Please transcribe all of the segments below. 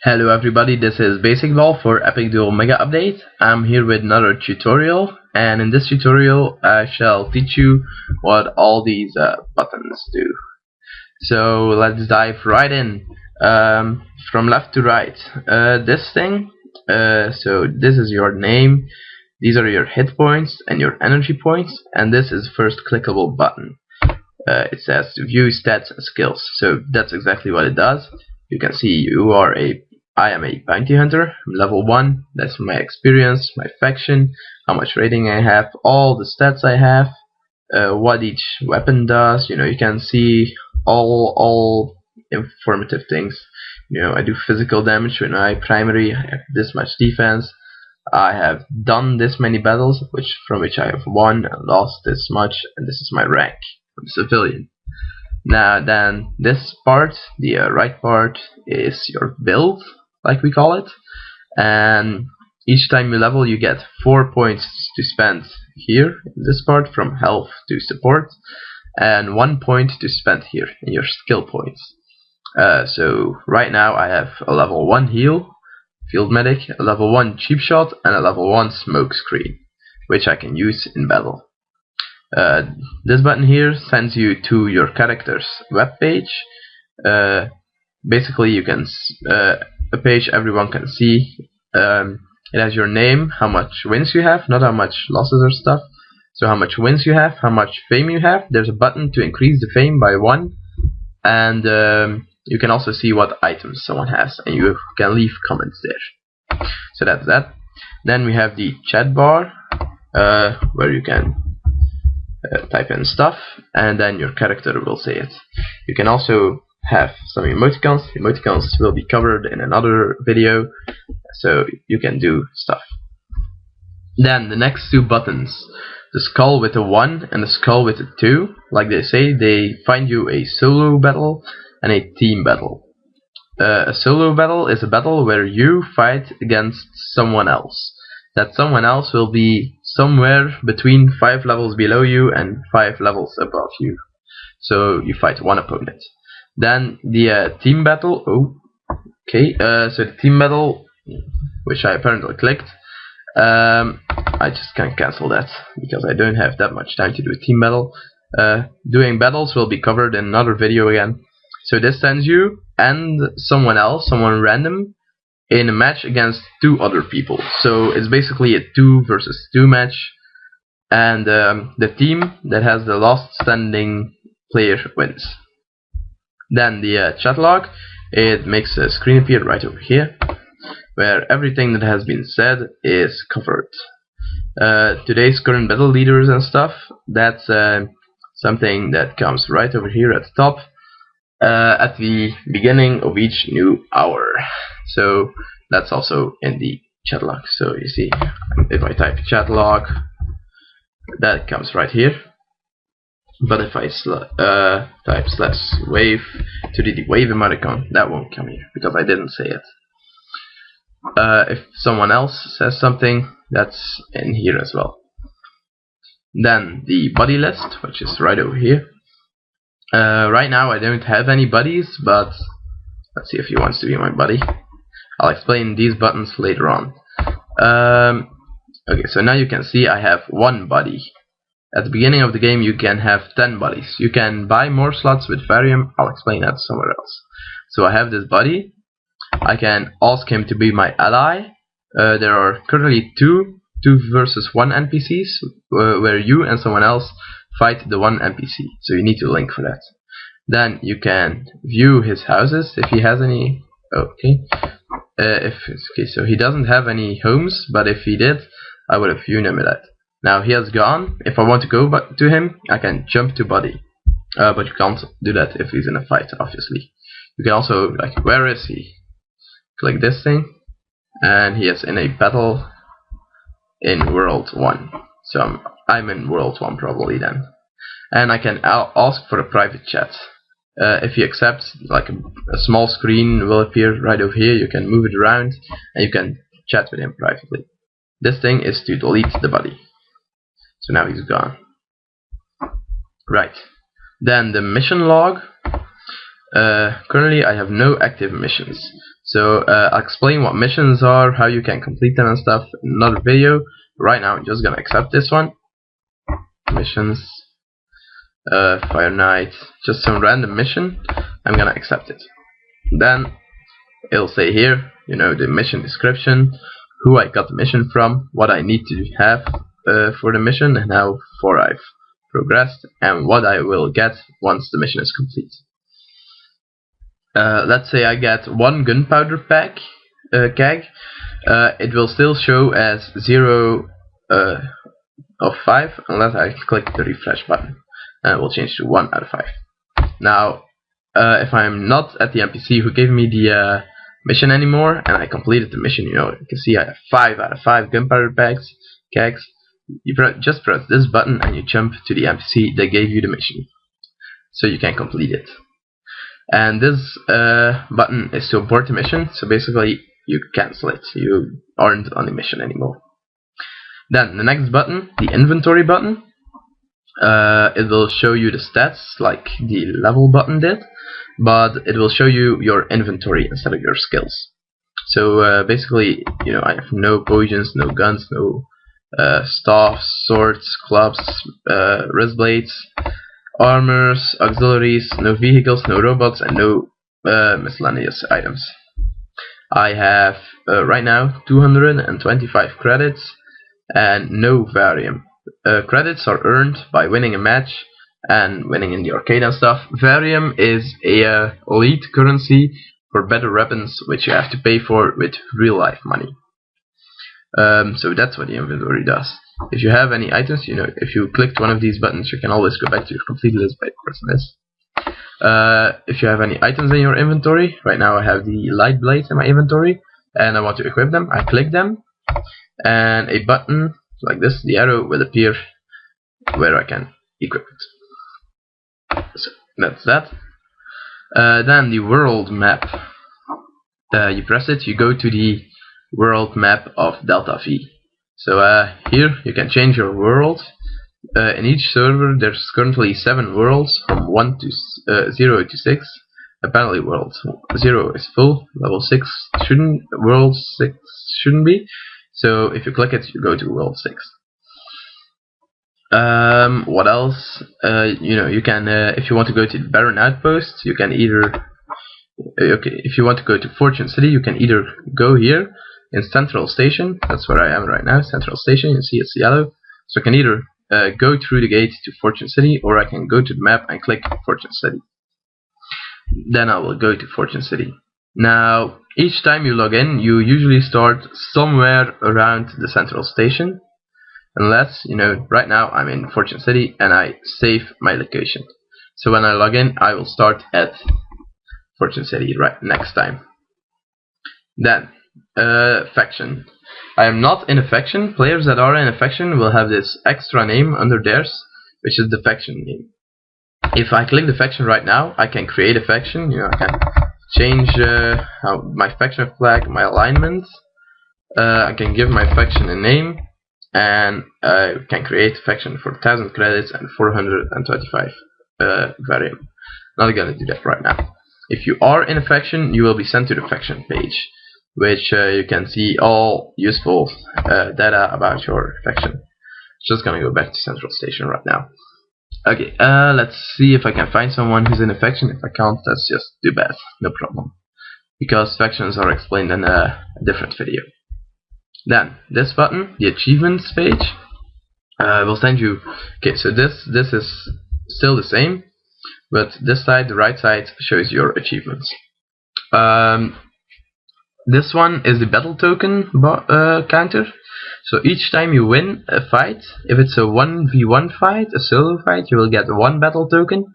Hello everybody, this is Basicball for EpicDuelMegaUpdate. I'm here with another tutorial, and in this tutorial I shall teach you what all these buttons do. So let's dive right in. From left to right, this thing, so this is your name, these are your hit points and your energy points, and this is first clickable button. It says view stats and skills, so that's exactly what it does. You can see I am a bounty hunter, I'm level 1, that's my experience, my faction, how much rating I have, all the stats I have, what each weapon does. You can see all informative things. I do physical damage with my primary, I have this much defense, I have done this many battles, from which I have won and lost this much, and this is my rank. I'm a civilian. Now then, this part, the right part, is your build, like we call it, and each time you level you get 4 points to spend here in this part from health to support, and 1 point to spend here in your skill points. So right now I have a level 1 heal, field medic, a level 1 cheap shot, and a level 1 smoke screen, which I can use in battle. This button here sends you to your character's web page. Basically, you can a page everyone can see. It has your name, how much wins you have, not how much losses or stuff. So how much wins you have, how much fame you have. There's a button to increase the fame by 1, and you can also see what items someone has, and you can leave comments there. So that's that. Then we have the chat bar, where you can type in stuff, and then your character will say it. You can also have some emoticons. Emoticons will be covered in another video, so you can do stuff. Then the next two buttons, the skull with a 1 and the skull with a 2, like they say, they find you a solo battle and a team battle. A solo battle is a battle where you fight against someone else. That someone else will be somewhere between 5 levels below you and 5 levels above you. So you fight one opponent. Then the team battle. So the team battle, which I apparently clicked. I just can't cancel that because I don't have that much time to do a team battle. Doing battles will be covered in another video again. So this sends you and someone else, someone random, in a match against 2 other people. So it's basically a 2 versus 2 match, and the team that has the last standing player wins. Then the chat log, it makes a screen appear right over here, where everything that has been said is covered. Today's current battle leaders and stuff, that's something that comes right over here at the top, at the beginning of each new hour. So that's also in the chat log. So you see, if I type chat log, that comes right here. But if I type /wave to the wave emoticon, that won't come here because I didn't say it. If someone else says something, that's in here as well. Then the buddy list, which is right over here. Right now I don't have any buddies, but let's see if he wants to be my buddy. I'll explain these buttons later on. Okay, so now you can see I have 1 buddy. At the beginning of the game you can have 10 buddies. You can buy more slots with Varium. I'll explain that somewhere else. So I have this buddy. I can ask him to be my ally. There are currently 2 versus 1 NPCs, where you and someone else fight the 1 NPC. So you need to link for that. Then you can view his houses if he has any. Okay. So he doesn't have any homes, but if he did, I would have viewed him at that. Now he has gone. If I want to go back to him, I can jump to buddy, but you can't do that if he's in a fight, obviously. You can also, like, where is he? Click this thing, and he is in a battle in World 1. So I'm in World 1 probably then. And I can ask for a private chat. If he accepts, like a small screen will appear right over here. You can move it around and you can chat with him privately. This thing is to delete the buddy. So now he's gone. Right. Then the mission log. Currently I have no active missions. So I'll explain what missions are, how you can complete them and stuff in another video. Right now I'm just gonna accept this one. Missions, Fire Knight, just some random mission. I'm gonna accept it. Then it'll say here, you know, the mission description, who I got the mission from, what I need to have for the mission, and how far I've progressed, and what I will get once the mission is complete. Let's say I get one gunpowder pack keg, it will still show as 0 of 5 unless I click the refresh button, and it will change to 1 out of 5. Now if I'm not at the NPC who gave me the mission anymore, and I completed the mission, you know, you can see I have 5 out of 5 gunpowder packs kegs. You just press this button and you jump to the NPC that gave you the mission, so you can complete it. And this button is to abort the mission, so basically you cancel it, you aren't on the mission anymore. Then the next button, the inventory button, it will show you the stats like the level button did, but it will show you your inventory instead of your skills. So basically, you know, I have no potions, no guns, no staffs, swords, clubs, wrist blades, armors, auxiliaries, no vehicles, no robots, and no miscellaneous items. I have right now 225 credits and no varium. Credits are earned by winning a match and winning in the arcade and stuff. Varium is a elite currency for better weapons, which you have to pay for with real life money. So that's what the inventory does. If you have any items, you know, if you clicked one of these buttons, you can always go back to your complete list by pressing this. If you have any items in your inventory, right now I have the light blades in my inventory, and I want to equip them. I click them, and a button like this, the arrow, will appear where I can equip it. So that's that. Then the world map. You press it, you go to the world map of Delta V. So here you can change your world. In each server there's currently 7 worlds from 1 to 0 to 6. Apparently world 0 is full, level 6 shouldn't, world 6 shouldn't be. So if you click it, you go to world 6. What else? You know, you can if you want to go to the Baron Outpost, you can either if you want to go to Fortune City, you can either go here in Central Station. That's where I am right now, Central Station. You see it's yellow, so I can either go through the gate to Fortune City, or I can go to the map and click Fortune City. Then I will go to Fortune City. Now each time you log in, you usually start somewhere around the Central Station, unless, you know, right now I'm in Fortune City and I save my location. So when I log in, I will start at Fortune City right next time. Then faction. I am not in a faction. Players that are in a faction will have this extra name under theirs, which is the faction name. If I click the faction right now, I can create a faction. You know, I can change my faction flag, my alignment. I can give my faction a name, and I can create a faction for 1000 credits and 425 varium. Not gonna do that right now. If you are in a faction, you will be sent to the faction page, which you can see all useful data about your faction. Just gonna go back to Central Station right now. Okay, let's see if I can find someone who's in a faction. If I can't, that's just too bad, no problem, because factions are explained in a different video. Then this button, the achievements page, will send you. Okay, so this is still the same, but this side, the right side, shows your achievements. This one is the battle token counter. So each time you win a fight, if it's a 1v1 fight, a solo fight, you will get 1 battle token.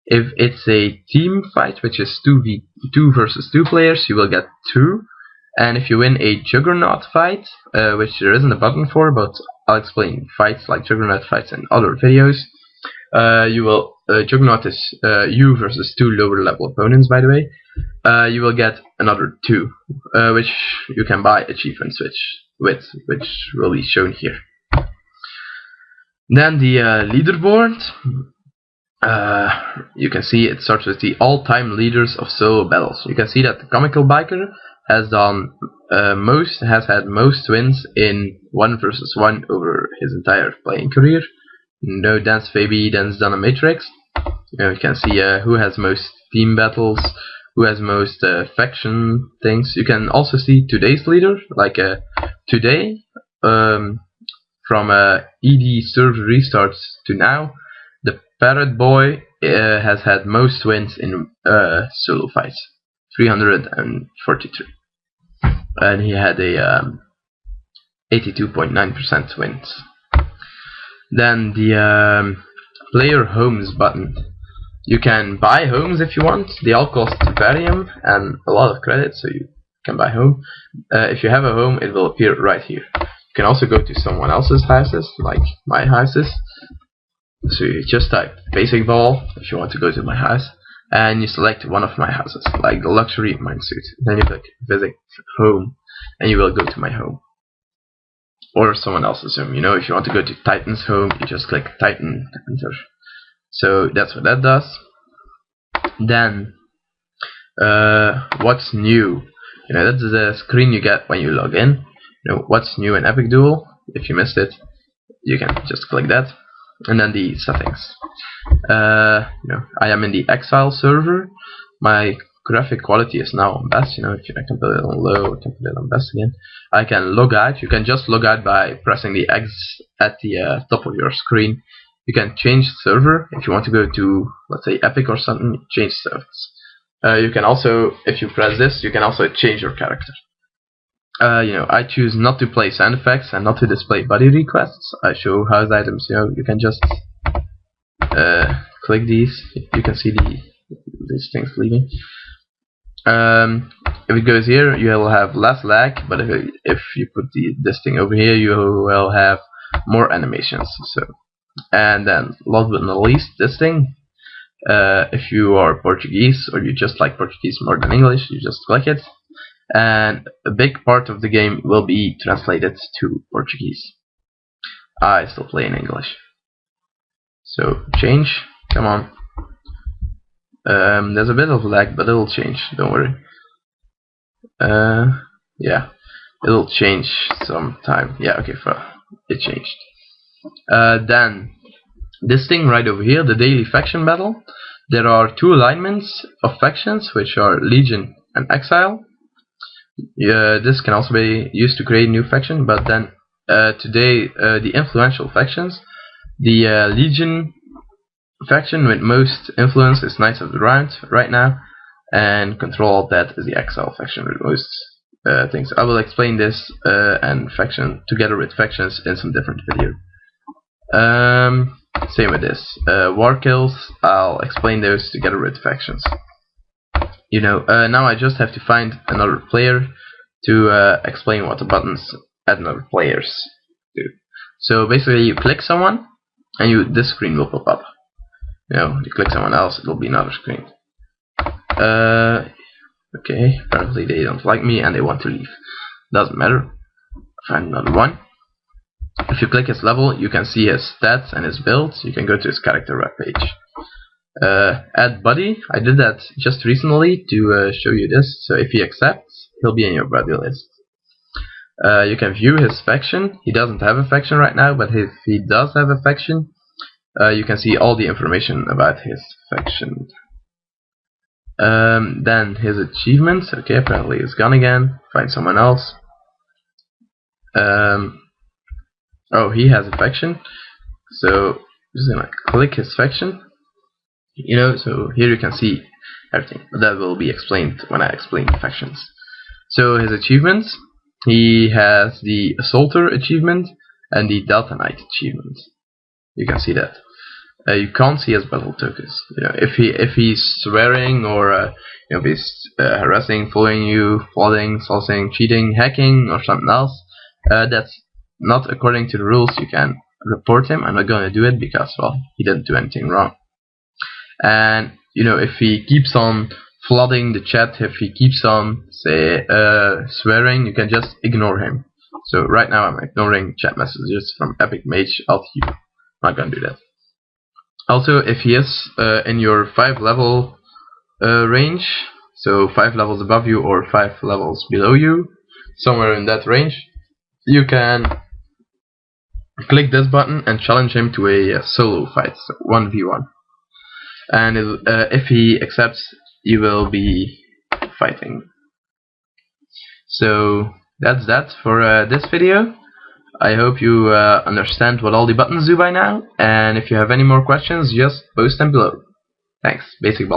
If it's a team fight, which is 2v2 versus 2 players, you will get 2. And if you win a Juggernaut fight, which there isn't a button for, but I'll explain fights like Juggernaut fights in other videos, you will Juggernaut is you versus 2 lower level opponents, by the way. You will get another 2, which you can buy achievements which will be shown here. Then the leaderboard. you can see it starts with the all-time leaders of solo battles. You can see that the comical biker has done has had most wins in 1 versus 1 over his entire playing career. No Dance Baby, Dance Dominatrix. You can see who has most team battles, who has most faction things. You can also see today's leader, like today, from ED server restarts to now, the Parrot Boy has had most wins in solo fights, 343, and he had a 82.9% wins. Then the player homes button. You can buy homes if you want. They all cost Varium and a lot of credit, so you can buy home. If you have a home, it will appear right here. You can also go to someone else's houses, like my houses. So you just type Basicball if you want to go to my house, and you select one of my houses, like the luxury minesuit. Then you click visit home, and you will go to my home. Or someone else's home. You know, if you want to go to Titan's home, you just click Titan, enter. So that's what that does. Then, what's new? You know, that's the screen you get when you log in. You know, what's new in Epicduel? If you missed it, you can just click that. And then the settings. I am in the Exile server. My graphic quality is now on best. You know, if I can put it on low, I can put it on best again. I can log out. You can just log out by pressing the X at the top of your screen. You can change server if you want to go to, let's say, Epic or something. Change servers. You can also, if you press this, you can also change your character. I choose not to play sound effects and not to display body requests. I show house items. You can just click these. You can see these things leaving. If it goes here, you will have less lag, but if you put this thing over here, you will have more animations. And then, last but not least, this thing. If you are Portuguese or you just like Portuguese more than English, you just click it, and a big part of the game will be translated to Portuguese. I still play in English. So change, come on. There's a bit of lag, but it'll change, don't worry. Yeah, it'll change sometime. Yeah, okay, it changed. Then, this thing right over here, the daily faction battle, there are 2 alignments of factions, which are Legion and Exile. This can also be used to create a new faction, but then today, the influential factions, the Legion faction with most influence is Knights of the Round right now, and Control of that is the Exile faction with most things. I will explain this and faction together with factions in some different video. Same with this. War kills, I'll explain those together with factions. Now I just have to find another player to explain what the buttons at another players do. So basically, you click someone, and this screen will pop up. You click someone else, it will be another screen. Okay, apparently they don't like me and they want to leave. Doesn't matter. Find another one. If you click his level, you can see his stats and his builds. You can go to his character web page. Add buddy. I did that just recently to show you this. So if he accepts, he'll be in your buddy list. You can view his faction. He doesn't have a faction right now, but if he does have a faction, you can see all the information about his faction. Then his achievements. Okay, apparently it's gone again. Find someone else. Oh, he has a faction. So I'm just gonna click his faction. So here you can see everything. But that will be explained when I explain the factions. So his achievements. He has the Assaulter achievement and the Delta Knight achievement. You can see that. You can't see his battle tokens. If he's swearing or if he's harassing, following you, flooding, saucing, cheating, hacking, or something else, that's not according to the rules. You can report him. I'm not going to do it because, well, he didn't do anything wrong. And if he keeps on flooding the chat, if he keeps on swearing, you can just ignore him. So right now I'm ignoring chat messages from Epic Mage Alt U. I'm not gonna do that. Also, if he is in your 5 level range, so 5 levels above you or 5 levels below you, somewhere in that range, you can click this button and challenge him to a solo fight, so 1v1. And if he accepts, you will be fighting. So that's that for this video. I hope you understand what all the buttons do by now, and if you have any more questions, just post them below. Thanks, Basicball.